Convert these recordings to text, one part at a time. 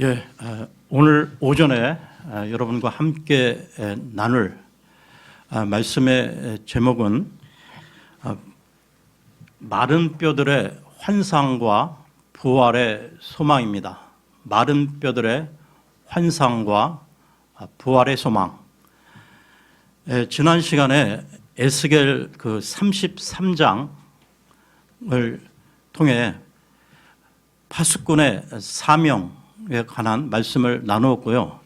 예, 오늘 오전에 여러분과 함께 나눌 말씀의 제목은 마른 뼈들의 환상과 부활의 소망입니다. 마른 뼈들의 환상과 부활의 소망. 지난 시간에 에스겔 그 33장을 통해 파수꾼의 사명에 관한 말씀을 나누었고요.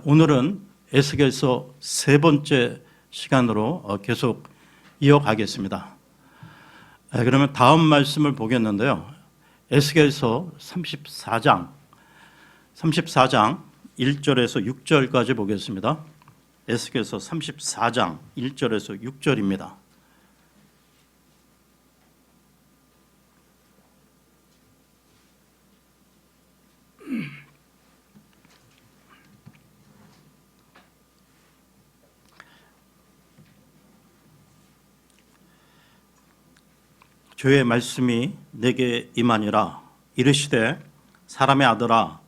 오늘은 에스겔서 세 번째 시간으로 계속 이어가겠습니다. 그러면 다음 말씀을 보겠는데요. 에스겔서 34장 1절에서 6절까지 보겠습니다. 에스겔서 34장 1절에서 6절입니다. 주의 말씀이 내게 임하니라. 이르시되 사람의 아들아,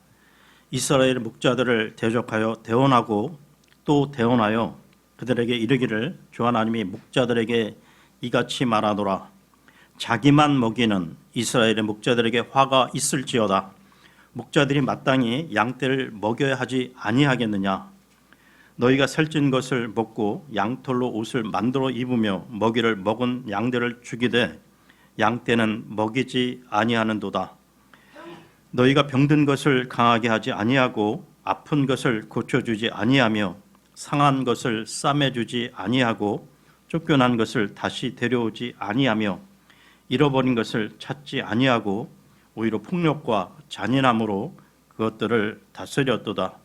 이스라엘 목자들을 대적하여 대언하고 또 대언하여 그들에게 이르기를 주 하나님이 목자들에게 이같이 말하노라. 자기만 먹이는 이스라엘의 목자들에게 화가 있을지어다. 목자들이 마땅히 양떼를 먹여야 하지 아니하겠느냐. 너희가 살찐 것을 먹고 양털로 옷을 만들어 입으며 먹이를 먹은 양들을 죽이되 양떼는 먹이지 아니하는도다. 너희가 병든 것을 강하게 하지 아니하고 아픈 것을 고쳐주지 아니하며 상한 것을 싸매주지 아니하고 쫓겨난 것을 다시 데려오지 아니하며 잃어버린 것을 찾지 아니하고 오히려 폭력과 잔인함으로 그것들을 다스렸도다.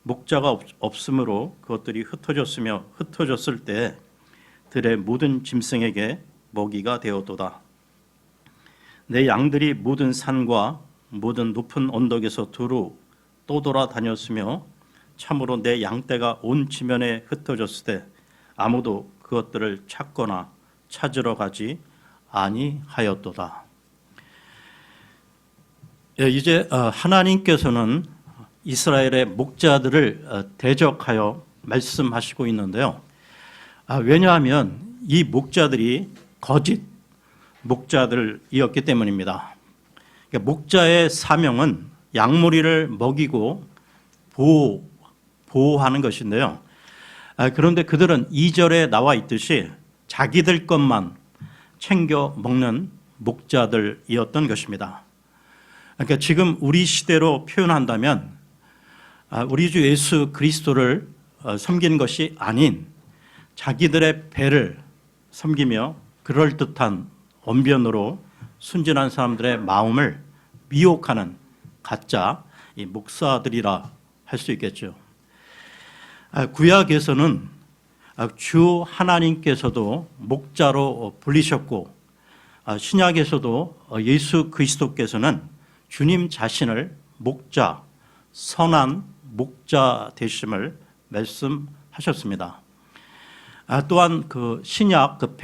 목자가 없으므로 그것들이 흩어졌으며 흩어졌을 때 들의 모든 짐승에게 먹이가 되었도다. 내 양들이 모든 산과 모든 높은 언덕에서 두루 떠돌아다녔으며 참으로 내 양떼가 온 지면에 흩어졌을 때 아무도 그것들을 찾거나 찾으러 가지 아니하였도다. 이제 하나님께서는 이스라엘의 목자들을 대적하여 말씀하시고 있는데요. 왜냐하면 이 목자들이 거짓 목자들이었기 때문입니다. 목자의 사명은 양무리를 먹이고 보호하는 것인데요. 그런데 그들은 2절에 나와 있듯이 자기들 것만 챙겨 먹는 목자들이었던 것입니다. 그러니까 지금 우리 시대로 표현한다면 우리 주 예수 그리스도를 섬기는 것이 아닌 자기들의 배를 섬기며 그럴듯한 언변으로 순진한 사람들의 마음을 미혹하는 가짜 목사들이라 할 수 있겠죠. 구약에서는 주 하나님께서도 목자로 불리셨고 신약에서도 예수 그리스도께서는 주님 자신을 목자, 선한 목자 되심을 말씀하셨습니다. 또한 그 신약 그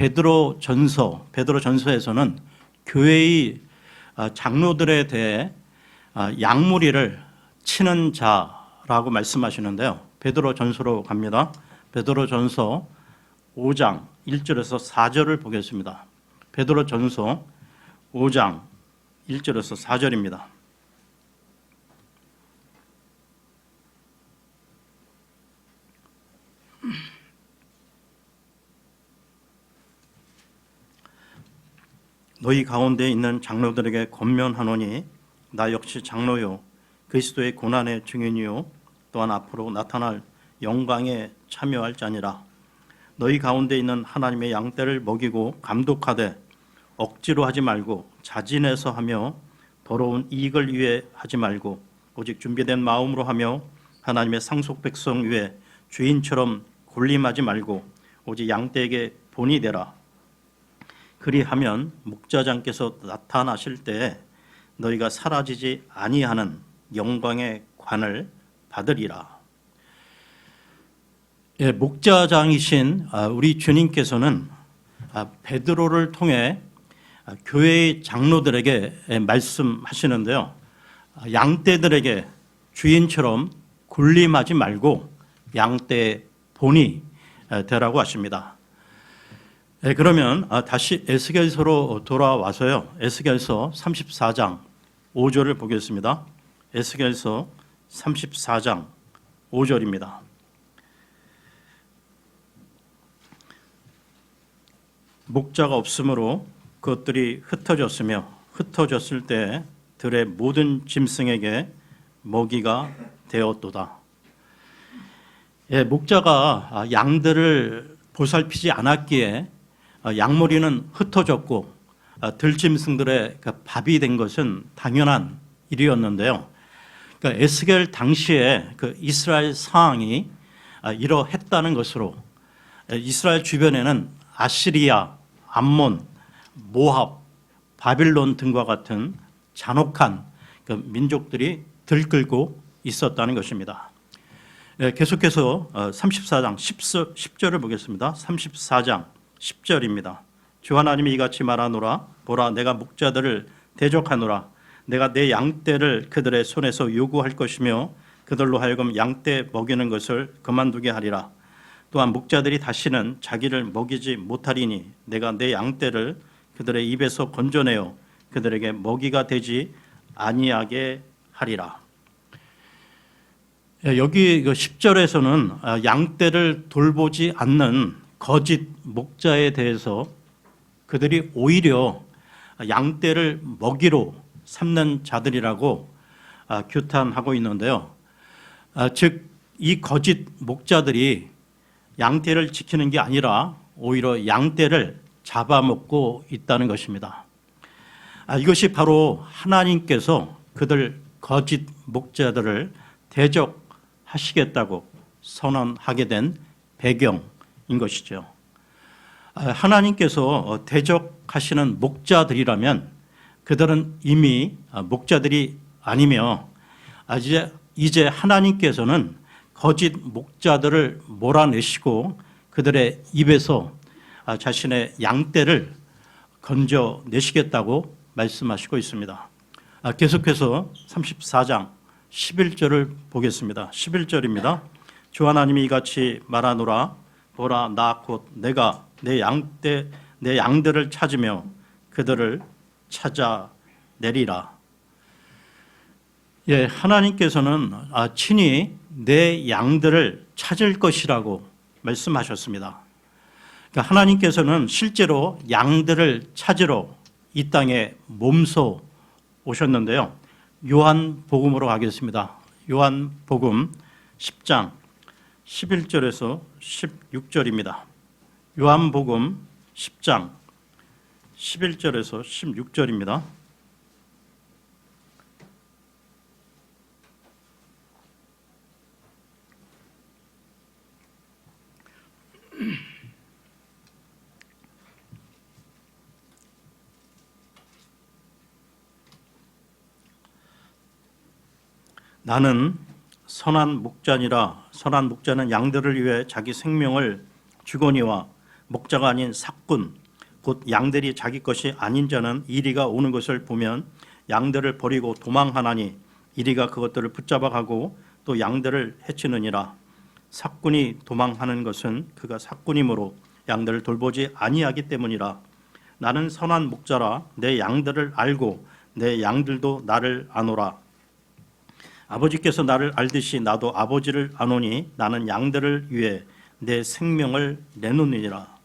베드로전서에서는 교회의 장로들에 대해 양무리를 치는 자라고 말씀하시는데요. 베드로전서로 갑니다. 베드로전서 5장 1절에서 4절을 보겠습니다. 베드로전서 5장 1절에서 4절입니다. 너희 가운데 있는 장로들에게 권면하노니 나 역시 장로요 그리스도의 고난의 증인이요 또한 앞으로 나타날 영광에 참여할 자니라. 너희 가운데 있는 하나님의 양떼를 먹이고 감독하되 억지로 하지 말고 자진해서 하며 더러운 이익을 위해 하지 말고 오직 준비된 마음으로 하며 하나님의 상속 백성 위에 주인처럼 군림하지 말고 오직 양떼에게 본이 되라. 그리하면 목자장께서 나타나실 때 너희가 사라지지 아니하는 영광의 관을 받으리라. 목자장이신 우리 주님께서는 베드로를 통해 교회의 장로들에게 말씀하시는데요. 양떼들에게 주인처럼 군림하지 말고 양떼의 본이 되라고 하십니다. 그러면 다시 에스겔서로 돌아와서요. 에스겔서 34장 5절을 보겠습니다. 에스겔서 34장 5절입니다. 목자가 없으므로 그것들이 흩어졌으며 흩어졌을 때 들의 모든 짐승에게 먹이가 되었도다. 목자가 양들을 보살피지 않았기에 양머리는 흩어졌고 들짐승들의 밥이 된 것은 당연한 일이었는데요. 그러니까 에스겔 당시에 그 이스라엘 상황이 이러했다는 것으로 이스라엘 주변에는 아시리아, 암몬, 모압, 바빌론 등과 같은 잔혹한 그 민족들이 들끓고 있었다는 것입니다. 계속해서 34장 10절을 보겠습니다. 34장 10절입니다. 주 하나님이 이같이 말하노라. 보라, 내가 목자들을 대적하노라. 내가 내 양떼를 그들의 손에서 요구할 것이며 그들로 하여금 양떼 먹이는 것을 그만두게 하리라. 또한 목자들이 다시는 자기를 먹이지 못하리니 내가 내 양떼를 그들의 입에서 건져내어 그들에게 먹이가 되지 아니하게 하리라. 여기 10절에서는 양떼를 돌보지 않는 거짓 목자에 대해서 그들이 오히려 양떼를 먹이로 삼는 자들이라고 규탄하고 있는데요. 즉, 이 거짓 목자들이 양떼를 지키는 게 아니라 오히려 양떼를 잡아먹고 있다는 것입니다. 이것이 바로 하나님께서 그들 거짓 목자들을 대적하시겠다고 선언하게 된 배경인 것이죠. 하나님께서 대적하시는 목자들이라면 그들은 이미 목자들이 아니며 이제 하나님께서는 거짓 목자들을 몰아내시고 그들의 입에서 자신의 양떼를 건져내시겠다고 말씀하시고 있습니다. 계속해서 34장 11절을 보겠습니다. 11절입니다. 주 하나님이 이같이 말하노라. 보라, 나 곧 내가 내 양들을 찾으며 그들을 찾아내리라. 하나님께서는 친히 내 양들을 찾을 것이라고 말씀하셨습니다. 그러니까 하나님께서는 실제로 양들을 찾으러 이 땅에 몸소 오셨는데요. 요한복음으로 가겠습니다. 요한복음 10장 11절에서 16절입니다. 요한복음 10장 11절에서 16절입니다. 나는 선한 목자니라. 선한 목자는 양들을 위해 자기 생명을 주거니와 목자가 아닌 삭군 곧 양들이 자기 것이 아닌 자는 이리가 오는 것을 보면 양들을 버리고 도망하나니 이리가 그것들을 붙잡아 가고 또 양들을 해치느니라. 삭군이 도망하는 것은 그가 삭군이므로 양들을 돌보지 아니하기 때문이라. 나는 선한 목자라. 내 양들을 알고 내 양들도 나를 아노라. 아버지께서 나를 알듯이 나도 아버지를 아노니 나는 양들을 위해 내 생명을 내놓느니라.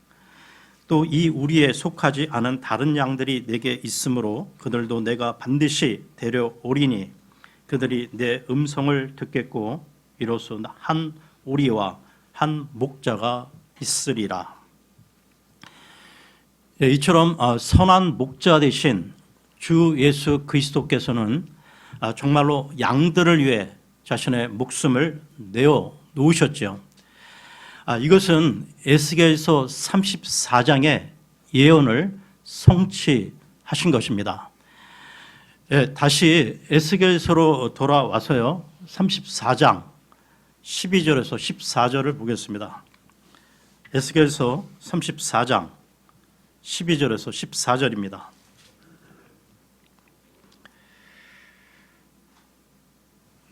또 이 우리에 속하지 않은 다른 양들이 내게 있으므로 그들도 내가 반드시 데려오리니 그들이 내 음성을 듣겠고 이로써 한 우리와 한 목자가 있으리라. 이처럼 선한 목자 되신 주 예수 그리스도께서는 정말로 양들을 위해 자신의 목숨을 내어 놓으셨죠. 이것은 에스겔서 34장의 예언을 성취하신 것입니다. 다시 에스겔서로 돌아와서요. 34장 12절에서 14절을 보겠습니다. 에스겔서 34장 12절에서 14절입니다.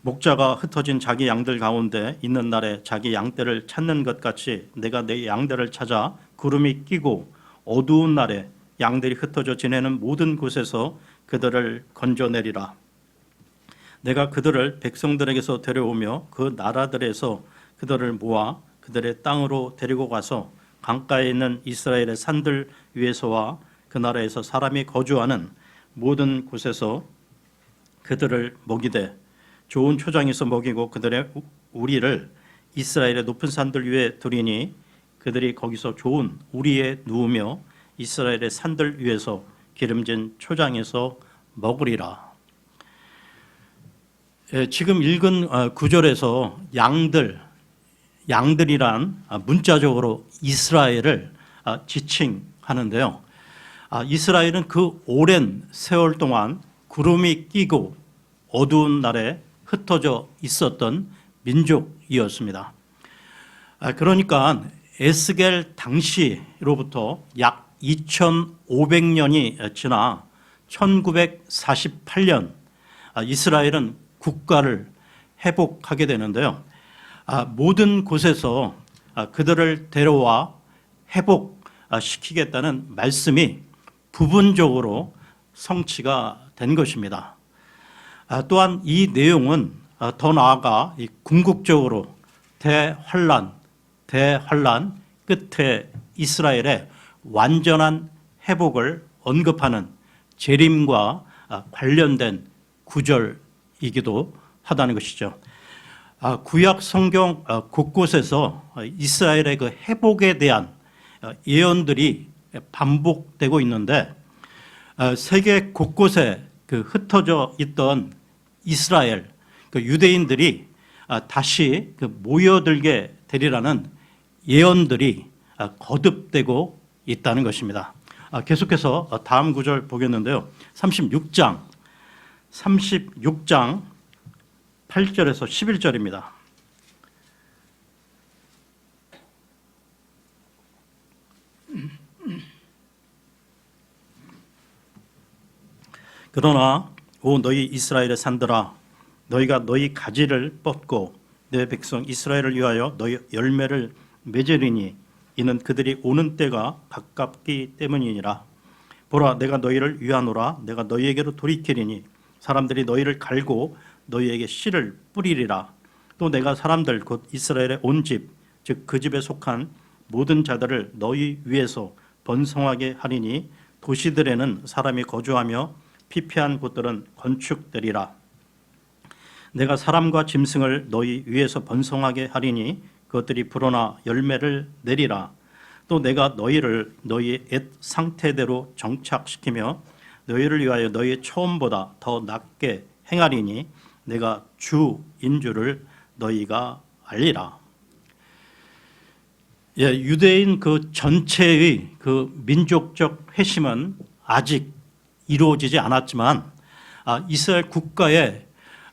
목자가 흩어진 자기 양들 가운데 있는 날에 자기 양떼를 찾는 것 같이 내가 내 양들을 찾아 구름이 끼고 어두운 날에 양들이 흩어져 지내는 모든 곳에서 그들을 건져내리라. 내가 그들을 백성들에게서 데려오며 그 나라들에서 그들을 모아 그들의 땅으로 데리고 가서 강가에 있는 이스라엘의 산들 위에서와 그 나라에서 사람이 거주하는 모든 곳에서 그들을 먹이되 좋은 초장에서 먹이고 그들의 우리를 이스라엘의 높은 산들 위에 두리니 그들이 거기서 좋은 우리에 누우며 이스라엘의 산들 위에서 기름진 초장에서 먹으리라. 지금 읽은 구절에서 양들이란 문자적으로 이스라엘을 지칭하는데요. 이스라엘은 그 오랜 세월 동안 구름이 끼고 어두운 날에 흩어져 있었던 민족이었습니다. 그러니까 에스겔 당시로부터 약 2500년이 지나 1948년 이스라엘은 국가를 회복하게 되는데요. 모든 곳에서 그들을 데려와 회복시키겠다는 말씀이 부분적으로 성취가 된 것입니다. 또한 이 내용은 더 나아가 궁극적으로 대환란 끝에 이스라엘의 완전한 회복을 언급하는 재림과 관련된 구절이기도 하다는 것이죠. 구약 성경 곳곳에서 이스라엘의 그 회복에 대한 예언들이 반복되고 있는데 세계 곳곳에 그 흩어져 있던 이스라엘 그 유대인들이 다시 그 모여들게 되리라는 예언들이 거듭되고 있다는 것입니다. 계속해서 다음 구절 보겠는데요. 36장 8절에서 11절입니다. 그러나 오 너희 이스라엘의 산들아 너희가 너희 가지를 뻗고 내 백성 이스라엘을 위하여 너희 열매를 맺으리니 이는 그들이 오는 때가 가깝기 때문이니라. 보라 내가 너희를 위하노라. 내가 너희에게로 돌이키리니 사람들이 너희를 갈고 너희에게 씨를 뿌리리라. 또 내가 사람들 곧 이스라엘의 온 집 즉 그 집에 속한 모든 자들을 너희 위에서 번성하게 하리니 도시들에는 사람이 거주하며 피폐한 곳들은 건축되리라. 내가 사람과 짐승을 너희 위에서 번성하게 하리니 그것들이 불어나 열매를 내리라. 또 내가 너희를 너희 옛 상태대로 정착시키며 너희를 위하여 너희의 처음보다 더 낫게 행하리니 내가 주인 줄을 너희가 알리라. 유대인 그 전체의 그 민족적 회심은 아직 이루어지지 않았지만 이스라엘 국가의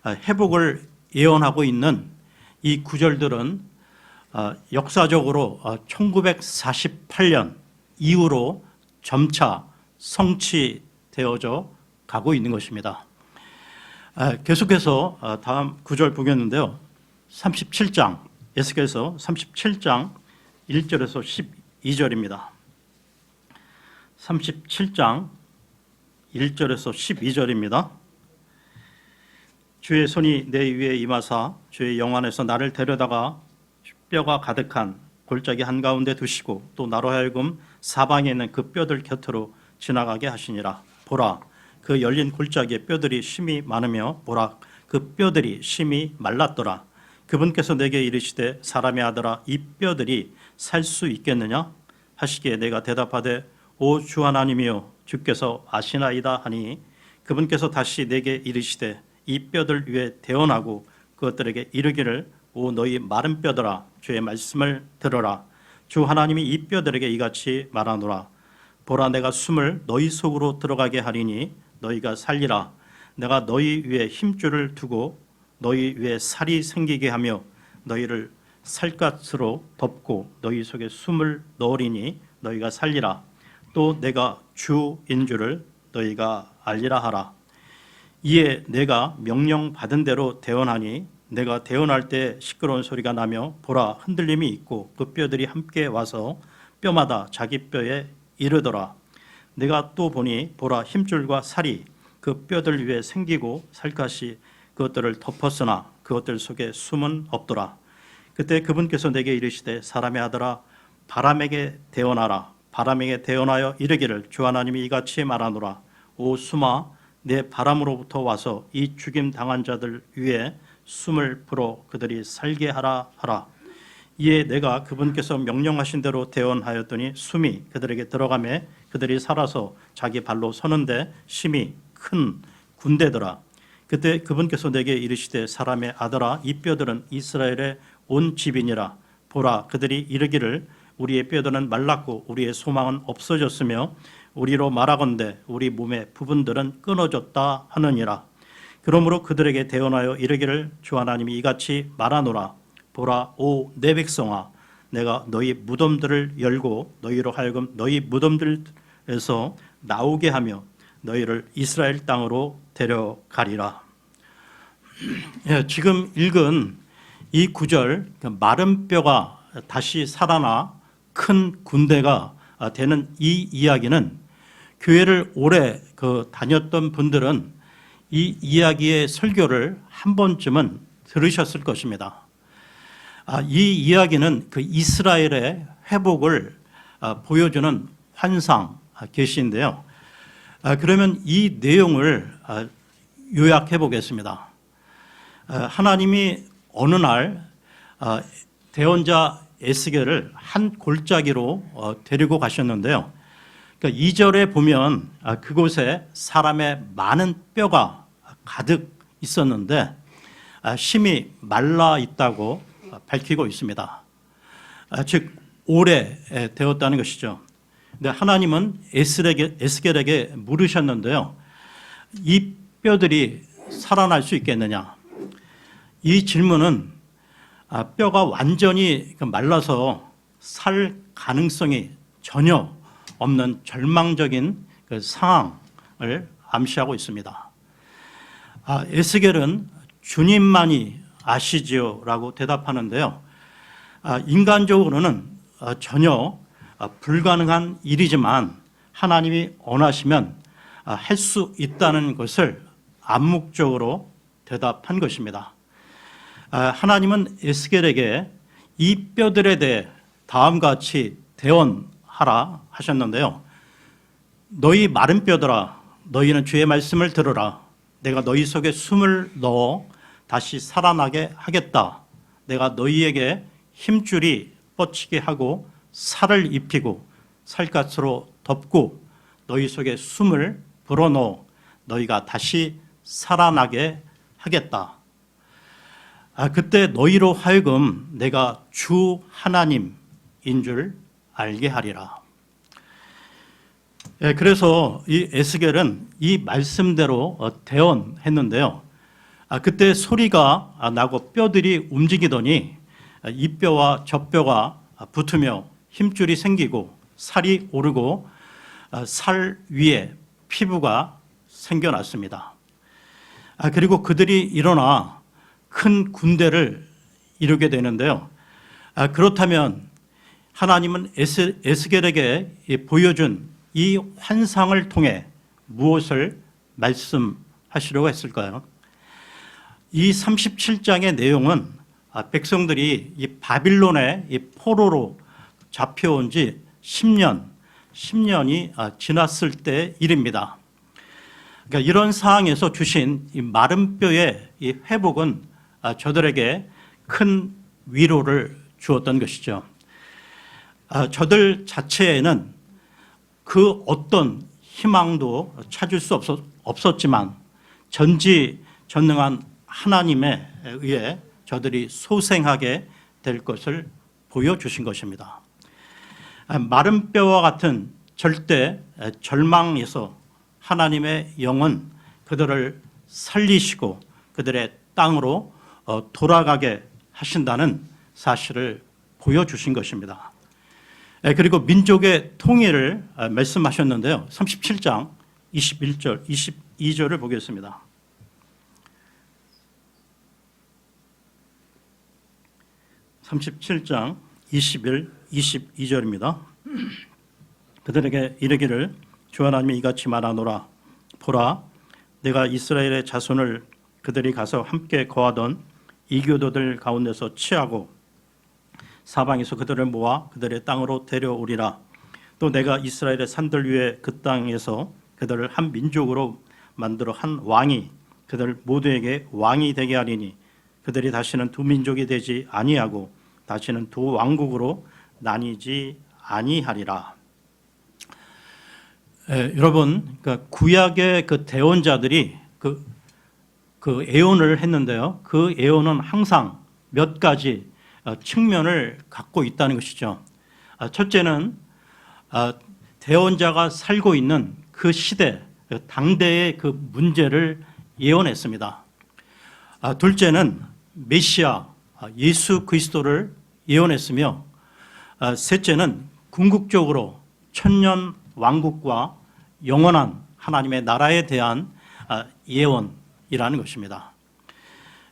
회복을 예언하고 있는 이 구절들은 역사적으로 1948년 이후로 점차 성취되어져 가고 있는 것입니다. 계속해서 다음 구절 보겠는데요. 37장 에스겔서 37장 1절에서 12절입니다. 37장 1절에서 12절입니다. 주의 손이 내 위에 임하사 주의 영 안에서 나를 데려다가 뼈가 가득한 골짜기 한가운데 두시고 또 나로 하여금 사방에 있는 그 뼈들 곁으로 지나가게 하시니라. 보라 그 열린 골짜기에 뼈들이 심이 많으며 보라 그 뼈들이 심이 말랐더라. 그분께서 내게 이르시되 사람의 아들아 이 뼈들이 살 수 있겠느냐 하시기에 내가 대답하되 오 주 하나님이여 주께서 아시나이다 하니 그분께서 다시 내게 이르시되 이 뼈들 위에 대언하고 그것들에게 이르기를 오 너희 마른 뼈들아 주의 말씀을 들어라. 주 하나님이 이 뼈들에게 이같이 말하노라. 보라 내가 숨을 너희 속으로 들어가게 하리니 너희가 살리라. 내가 너희 위에 힘줄을 두고 너희 위에 살이 생기게 하며 너희를 살갗으로 덮고 너희 속에 숨을 넣으리니 너희가 살리라. 또 내가 주인 줄을 너희가 알리라 하라. 이에 내가 명령 받은 대로 대언하니 내가 대언할 때 시끄러운 소리가 나며 보라 흔들림이 있고 그 뼈들이 함께 와서 뼈마다 자기 뼈에 이르더라. 내가 또 보니 보라 힘줄과 살이 그 뼈들 위에 생기고 살갗이 그것들을 덮었으나 그것들 속에 숨은 없더라. 그때 그분께서 내게 이르시되 사람의 아들아 바람에게 대언하라. 바람에게 대언하여 이르기를 주 하나님이 이같이 말하노라. 오 숨아 내 바람으로부터 와서 이 죽임 당한 자들 위에 숨을 불어 그들이 살게 하라 하라. 이에 내가 그분께서 명령하신 대로 대언하였더니 숨이 그들에게 들어가매 그들이 살아서 자기 발로 서는데 심히 큰 군대더라. 그때 그분께서 내게 이르시되 사람의 아들아 이 뼈들은 이스라엘의 온 집이니라. 보라 그들이 이르기를 우리의 뼈들은 말랐고 우리의 소망은 없어졌으며 우리로 말하건대 우리 몸의 부분들은 끊어졌다 하느니라. 그러므로 그들에게 대언하여 이르기를 주 하나님이 이같이 말하노라. 보라 오 내 백성아 내가 너희 무덤들을 열고 너희로 하여금 너희 무덤들에서 나오게 하며 너희를 이스라엘 땅으로 데려가리라. 지금 읽은 이 구절 마른 뼈가 다시 살아나 큰 군대가 되는 이 이야기는 교회를 오래 다녔던 분들은 이 이야기의 설교를 한 번쯤은 들으셨을 것입니다. 이 이야기는 그 이스라엘의 회복을 보여주는 환상 계시인데요. 그러면 이 내용을 요약해 보겠습니다. 하나님이 어느 날 대언자 에스겔을 한 골짜기로 데리고 가셨는데요. 그러니까 2절에 보면 그곳에 사람의 많은 뼈가 가득 있었는데 심히 말라 있다고 밝히고 있습니다. 즉 오래 되었다는 것이죠. 근데 하나님은 에스겔에게 물으셨는데요. 이 뼈들이 살아날 수 있겠느냐? 이 질문은 뼈가 완전히 말라서 살 가능성이 전혀 없는 절망적인 그 상황을 암시하고 있습니다. 에스겔은 주님만이 아시지요 라고 대답하는데요. 인간적으로는 전혀 불가능한 일이지만 하나님이 원하시면 할 수 있다는 것을 암묵적으로 대답한 것입니다. 하나님은 에스겔에게 이 뼈들에 대해 다음과 같이 대언하라 하셨는데요. 너희 마른 뼈들아 너희는 주의 말씀을 들으라. 내가 너희 속에 숨을 넣어 다시 살아나게 하겠다. 내가 너희에게 힘줄이 뻗치게 하고 살을 입히고 살갗으로 덮고 너희 속에 숨을 불어넣어 너희가 다시 살아나게 하겠다. 그때 너희로 하여금 내가 주 하나님인 줄 알게 하리라. 그래서 이 에스겔은 이 말씀대로 대언했는데요. 그때 소리가 나고 뼈들이 움직이더니 이 뼈와 저 뼈가 붙으며 힘줄이 생기고 살이 오르고 살 위에 피부가 생겨났습니다. 그리고 그들이 일어나 큰 군대를 이루게 되는데요. 그렇다면 하나님은 에스겔에게 보여준 이 환상을 통해 무엇을 말씀하시려고 했을까요? 이 37장의 내용은 백성들이 이 바빌론의 이 포로로 잡혀온 지 10년이 지났을 때 일입니다. 그러니까 이런 상황에서 주신 이 마른 뼈의 이 회복은 저들에게 큰 위로를 주었던 것이죠. 저들 자체에는 그 어떤 희망도 찾을 수 없었지만 전지전능한 하나님에 의해 저들이 소생하게 될 것을 보여주신 것입니다. 마른 뼈와 같은 절대 절망에서 하나님의 영은 그들을 살리시고 그들의 땅으로 돌아가게 하신다는 사실을 보여주신 것입니다. 그리고 민족의 통일을 말씀하셨는데요. 37장 21절, 22절을 보겠습니다. 37장 21, 22절입니다. 그들에게 이르기를 주 하나님이 이같이 말하노라. 보라, 내가 이스라엘의 자손을 그들이 가서 함께 거하던 이교도들 가운데서 취하고 사방에서 그들을 모아 그들의 땅으로 데려오리라. 또 내가 이스라엘의 산들 위에 그 땅에서 그들을 한 민족으로 만들어 한 왕이 그들 모두에게 왕이 되게 하리니 그들이 다시는 두 민족이 되지 아니하고 다시는 두 왕국으로 나뉘지 아니하리라. 여러분, 그러니까 구약의 그 대언자들이 그 예언을 했는데요. 그 예언은 항상 몇 가지 측면을 갖고 있다는 것이죠. 첫째는 대언자가 살고 있는 그 시대, 당대의 그 문제를 예언했습니다. 둘째는 메시아, 예수 그리스도를 예언했으며, 셋째는 궁극적으로 천년 왕국과 영원한 하나님의 나라에 대한 예언이라는 것입니다.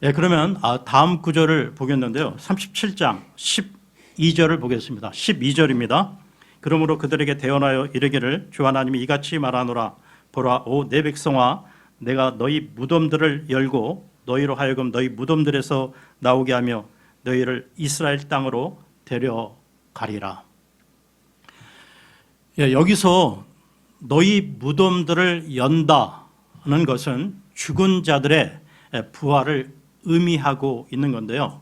그러면 다음 구절을 보겠는데요. 37장 12절을 보겠습니다. 12절입니다. 그러므로 그들에게 대언하여 이르기를 주 하나님이 이같이 말하노라. 보라, 오 내 백성아, 내가 너희 무덤들을 열고 너희로 하여금 너희 무덤들에서 나오게 하며 너희를 이스라엘 땅으로 데려가리라. 여기서 너희 무덤들을 연다는 것은 죽은 자들의 부활을 의미하고 있는 건데요.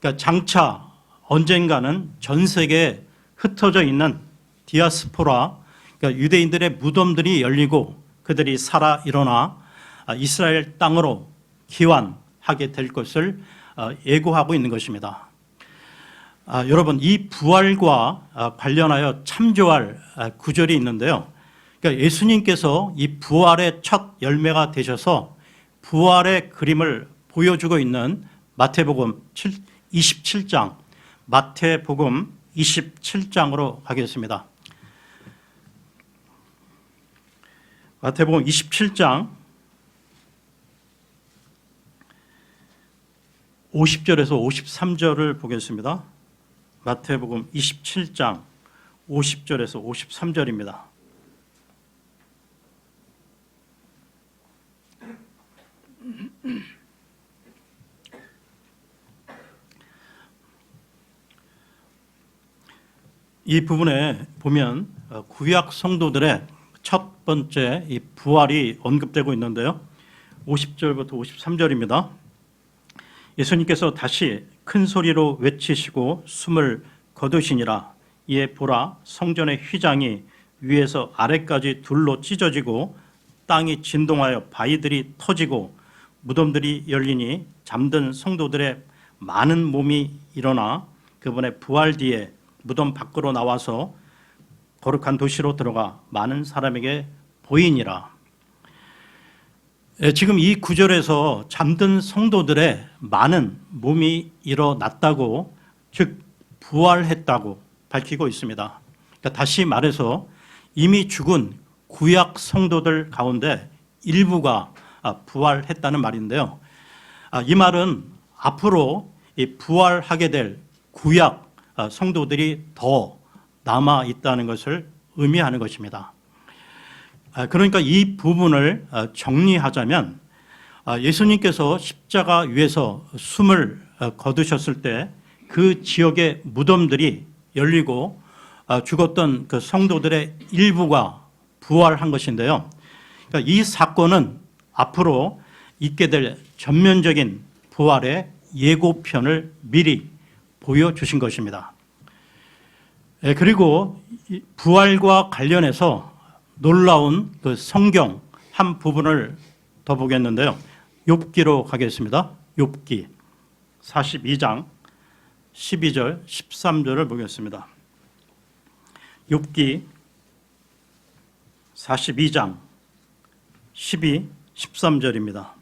그러니까 장차 언젠가는 전 세계에 흩어져 있는 디아스포라, 그러니까 유대인들의 무덤들이 열리고 그들이 살아 일어나 이스라엘 땅으로 귀환하게 될 것을 예고하고 있는 것입니다. 여러분, 이 부활과 관련하여 참조할 구절이 있는데요. 그러니까 예수님께서 이 부활의 첫 열매가 되셔서 부활의 그림을 보여주고 있는 마태복음 27장, 마태복음 27장으로 가겠습니다. 마태복음 27장 50절에서 53절을 보겠습니다. 마태복음 27장 50절에서 53절입니다. 이 부분에 보면 구약 성도들의 첫 번째 이 부활이 언급되고 있는데요. 50절부터 53절입니다. 예수님께서 다시 큰 소리로 외치시고 숨을 거두시니라. 이에 보라, 성전의 휘장이 위에서 아래까지 둘로 찢어지고 땅이 진동하여 바위들이 터지고 무덤들이 열리니 잠든 성도들의 많은 몸이 일어나 그분의 부활 뒤에 무덤 밖으로 나와서 거룩한 도시로 들어가 많은 사람에게 보이니라. 지금 이 구절에서 잠든 성도들의 많은 몸이 일어났다고, 즉 부활했다고 밝히고 있습니다. 그러니까 다시 말해서 이미 죽은 구약 성도들 가운데 일부가 부활했다는 말인데요. 이 말은 앞으로 부활하게 될 구약 성도들이 더 남아 있다는 것을 의미하는 것입니다. 그러니까 이 부분을 정리하자면 예수님께서 십자가 위에서 숨을 거두셨을 때 그 지역의 무덤들이 열리고 죽었던 그 성도들의 일부가 부활한 것인데요. 그러니까 이 사건은 앞으로 있게 될 전면적인 부활의 예고편을 미리 보여주신 것입니다. 그리고 부활과 관련해서 놀라운 그 성경 한 부분을 더 보겠는데요. 욥기로 가겠습니다. 욥기 42장 12절 13절을 보겠습니다. 욥기 42장 12, 13절입니다.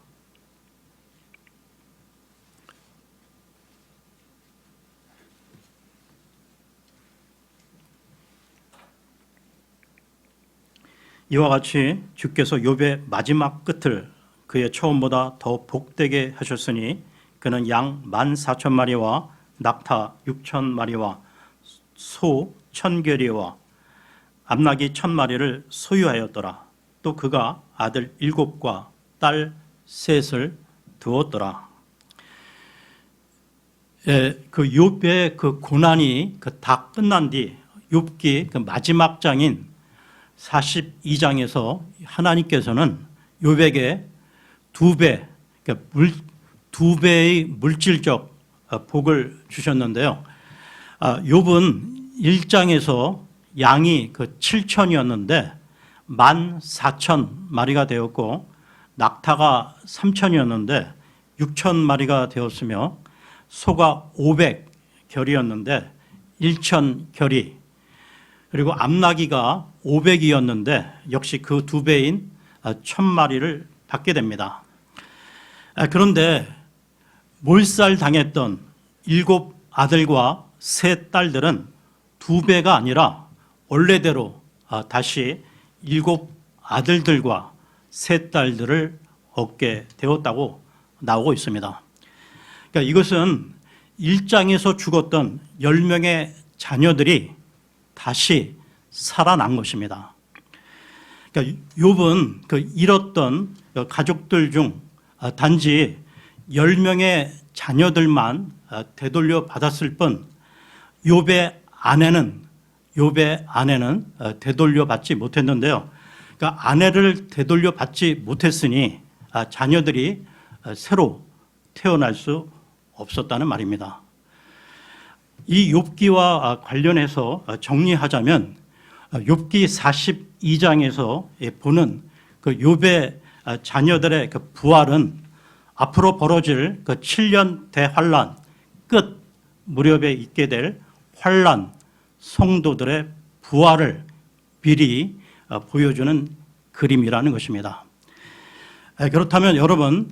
이와 같이 주께서 욥의 마지막 끝을 그의 처음보다 더 복되게 하셨으니 그는 양 14,000마리와 낙타 6천 마리와 소 1,000결이와 암나귀 1,000마리를 소유하였더라. 또 그가 아들 7과 딸 3을 두었더라. 그 욥의 그 고난이 다 끝난 뒤 욥기 그 마지막 장인 42장에서 하나님께서는 욥에게 두 배의 물질적 복을 주셨는데요. 욥은 1장에서 양이 7천이었는데 14,000마리가 되었고 낙타가 3천이었는데 6,000마리가 되었으며 소가 500결이었는데 1,000결이, 그리고 암나귀가 500이었는데 역시 그 2배인 1,000마리를 받게 됩니다. 그런데 몰살당했던 7 아들과 3 딸들은 2배가 아니라 원래대로 다시 7 아들들과 3 딸들을 얻게 되었다고 나오고 있습니다. 그러니까 이것은 1장에서 죽었던 10명의 자녀들이 다시 살아난 것입니다. 그러니까 욥은 잃었던 가족들 중 단지 10명의 자녀들만 되돌려 받았을 뿐 욥의 아내는 되돌려 받지 못했는데요. 그러니까 아내를 되돌려 받지 못했으니 자녀들이 새로 태어날 수 없었다는 말입니다. 이 욥기와 관련해서 정리하자면 욥기 42장에서 보는 그 욥의 자녀들의 그 부활은 앞으로 벌어질 그 7년 대환란 끝 무렵에 있게 될 환란 성도들의 부활을 미리 보여주는 그림이라는 것입니다. 그렇다면 여러분,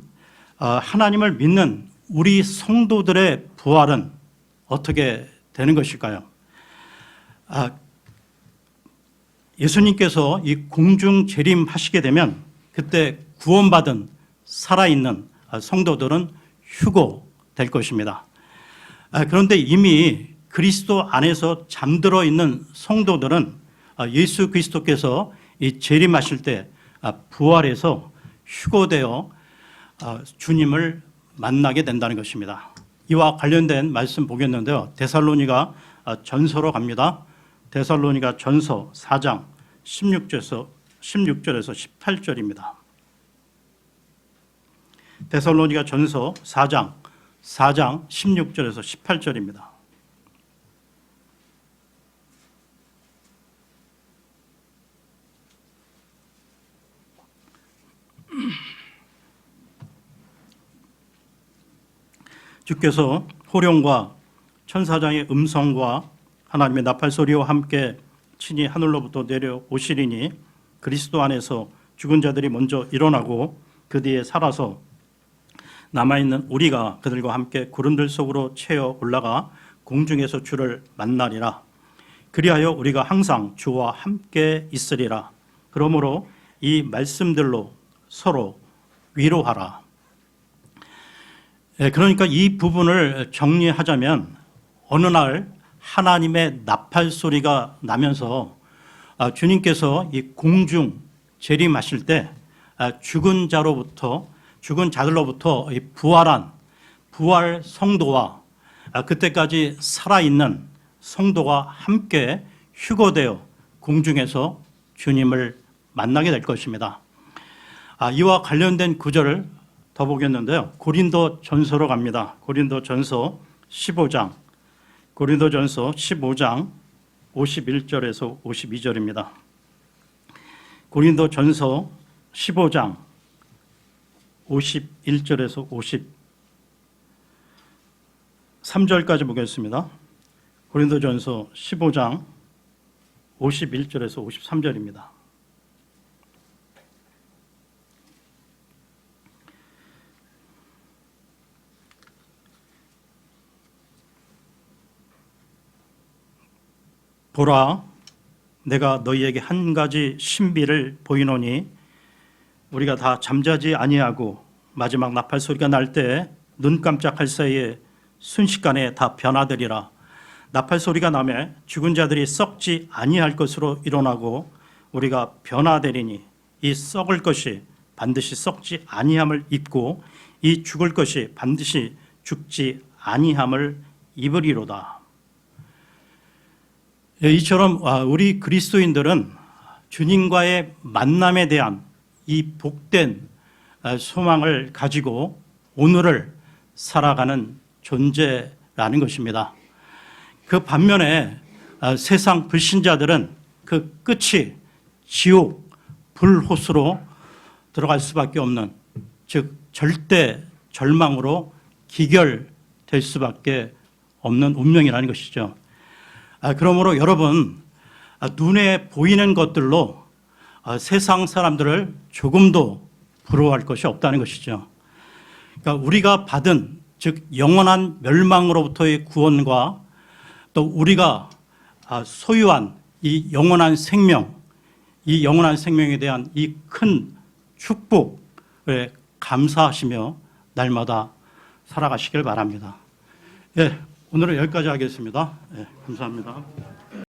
하나님을 믿는 우리 성도들의 부활은 어떻게 되는 것일까요? 예수님께서 이 공중 재림하시게 되면 그때 구원받은 살아있는 성도들은 휴고될 것입니다. 그런데 이미 그리스도 안에서 잠들어 있는 성도들은 예수 그리스도께서 이 재림하실 때 부활해서 휴고되어 주님을 만나게 된다는 것입니다. 이와 관련된 말씀 보겠는데요. 데살로니가 전서로 갑니다. 데살로니가 전서 4장 16절에서 18절입니다. 데살로니가 전서 4장 16절에서 18절입니다. 주께서 호령과 천사장의 음성과 하나님의 나팔소리와 함께 친히 하늘로부터 내려오시리니 그리스도 안에서 죽은 자들이 먼저 일어나고 그 뒤에 살아서 남아있는 우리가 그들과 함께 구름들 속으로 채어 올라가 공중에서 주를 만나리라. 그리하여 우리가 항상 주와 함께 있으리라. 그러므로 이 말씀들로 서로 위로하라. 그러니까 이 부분을 정리하자면 어느 날 하나님의 나팔 소리가 나면서 주님께서 이 공중 재림하실 때 죽은 자들로부터 부활한 부활 성도와 그때까지 살아있는 성도가 함께 휴거되어 공중에서 주님을 만나게 될 것입니다. 이와 관련된 구절을 더 보겠는데요. 고린도 전서로 갑니다. 고린도 전서 15장 51절에서 52절입니다. 고린도 전서 15장 51절에서 53절까지 보겠습니다. 고린도 전서 15장 51절에서 53절입니다. 보라, 내가 너희에게 한 가지 신비를 보이노니 우리가 다 잠자지 아니하고 마지막 나팔 소리가 날 때 눈 깜짝할 사이에 순식간에 다 변화되리라. 나팔 소리가 나매 죽은 자들이 썩지 아니할 것으로 일어나고 우리가 변화되리니 이 썩을 것이 반드시 썩지 아니함을 입고 이 죽을 것이 반드시 죽지 아니함을 입으리로다. 이처럼 우리 그리스도인들은 주님과의 만남에 대한 이 복된 소망을 가지고 오늘을 살아가는 존재라는 것입니다. 그 반면에 세상 불신자들은 그 끝이 지옥, 불호수로 들어갈 수밖에 없는, 즉 절대 절망으로 기결될 수밖에 없는 운명이라는 것이죠. 그러므로 여러분, 눈에 보이는 것들로 세상 사람들을 조금도 부러워할 것이 없다는 것이죠. 그러니까 우리가 받은, 즉 영원한 멸망으로부터의 구원과 또 우리가 소유한 이 영원한 생명, 이 영원한 생명에 대한 이 큰 축복에 감사하시며 날마다 살아가시길 바랍니다. 예, 오늘은 여기까지 하겠습니다. 예, 감사합니다.